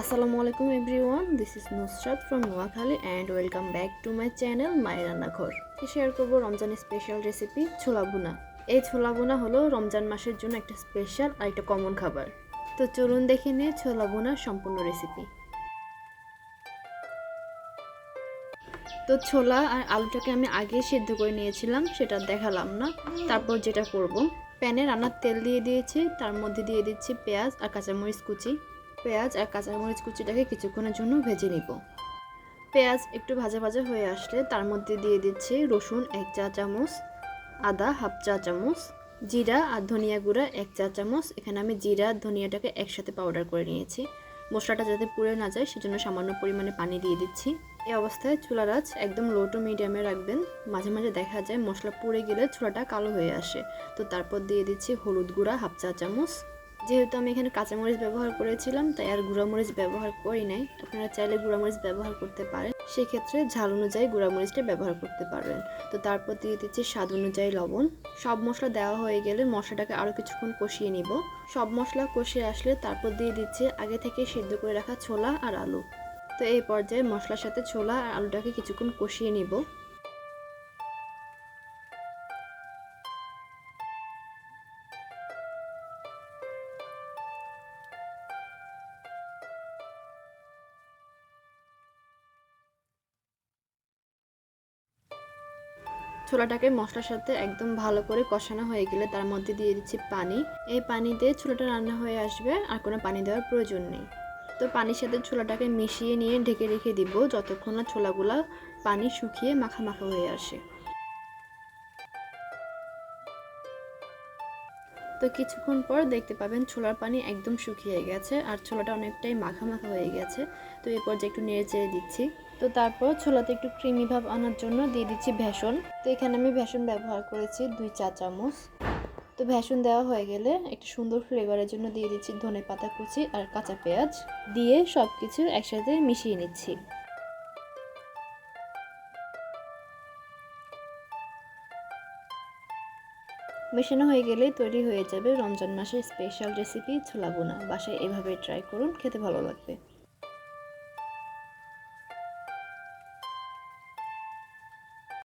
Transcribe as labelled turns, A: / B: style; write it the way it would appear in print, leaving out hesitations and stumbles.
A: আসসালামু আলাইকুম everyone, this is Nusrat from Noakhali and welcome back to my channel my রান্নাঘর। Share করবো রমজান স্পেশাল রেসিপি ছোলা ভুনা। এই ছোলা ভুনা হলো রমজান মাসের জন্য একটা স্পেশাল আর একটা কমন খাবার। তো চলুন দেখে নিয়ে ছোলা ভুনার সম্পূর্ণ রেসিপি। তো ছোলা আর আলুটাকে আমি আগে সিদ্ধ করে নিয়েছিলাম, সেটা দেখালাম না। তারপর যেটা করব, প্যানে রান্নার তেল দিয়ে দিয়েছি, তার মধ্যে দিয়ে দিচ্ছি পেঁয়াজ আর কাঁচামরিচ কুচি। পেঁয়াজ আর কাঁচামরিচ কুচিটাকে কিছুক্ষণের জন্য ভেজে নিব। পেঁয়াজ একটু ভাজা ভাজা হয়ে আসলে তার মধ্যে দিয়ে দিচ্ছি রসুন 1 চা চামচ, আদা হাফ চা চামচ, জিরা আর ধনিয়া গুঁড়া 1 চা চামচ। এখানে আমি জিরা আর ধনিয়াটাকে একসাথে পাউডার করে নিয়েছি। মশলাটা যাতে পুড়ে না যায় সেজন্য সামান্য পরিমাণে পানি দিয়ে দিচ্ছি। এই অবস্থায় চুলার আঁচ একদম লো টু মিডিয়ামে রাখবেন। মাঝে মাঝে দেখা যায় মশলা পুড়ে গেলে চুলাটা কালো হয়ে আসে। তো তারপর দিয়ে দিচ্ছি হলুদ গুঁড়া হাফ চা চামচ। যেহেতু আমি এখানে কাঁচামরিচ ব্যবহার করেছিলাম তাই আর গুঁড়ামরিচ ব্যবহার করি নাই। আপনারা চাইলে গুঁড়ামরিচ ব্যবহার করতে পারেন, সেক্ষেত্রে ঝাল অনুযায়ী গুঁড়ামরিচটা ব্যবহার করতে পারবেন। তো তারপর দিয়ে দিচ্ছি স্বাদ অনুযায়ী লবণ। সব মশলা দেওয়া হয়ে গেলে মশলাটাকে আরও কিছুক্ষণ কষিয়ে নিব। সব মশলা কষিয়ে আসলে তারপর দিয়ে দিচ্ছি আগে থেকে সিদ্ধ করে রাখা ছোলা আর আলু। তো এই পর্যায়ে মশলার সাথে ছোলা আর আলুটাকে কিছুক্ষণ কষিয়ে নিব। ছোলাটাকে মশলার সাথে একদম ভালো করে কষানো হয়ে গেলে তার মধ্যে দিয়ে দিচ্ছি পানি। এই পানি দিয়ে ছোলাটা রান্না হয়ে আসবে, আর কোনো পানি দেওয়ার প্রয়োজন নেই। তো পানির সাথে ছোলাটাকে মিশিয়ে নিয়ে ঢেকে রেখে দিব যতক্ষণ না ছোলাগুলা পানি শুকিয়ে মাখা মাখা হয়ে আসে। তো কিছুক্ষণ পর দেখতে পাবেন ছোলার পানি একদম শুকিয়ে গেছে আর ছোলাটা অনেকটাই মাখা মাখা হয়ে গেছে। তো এই পর্যায়ে একটু নেড়ে চেড়ে দিচ্ছি। তো তারপর ছোলাতে একটু ক্রিমি ভাব আনার জন্য দিয়ে দিচ্ছি বেসন। তো এখানে আমি বেসন ব্যবহার করেছি 2 চা চামচ। তো বেসন দেওয়া হয়ে গেলে একটু সুন্দর ফ্লেভারের জন্য দিয়ে দিচ্ছি ধনেপাতা কুচি আর কাঁচা পেঁয়াজ। দিয়ে সব কিছু একসাথে মিশিয়ে নিচ্ছি। মেশানো হয়ে গেলেই তৈরি হয়ে যাবে রমজান মাসের স্পেশাল রেসিপি ছোলা ভুনা। বাসায় এভাবে ট্রাই করুন, খেতে ভালো লাগবে।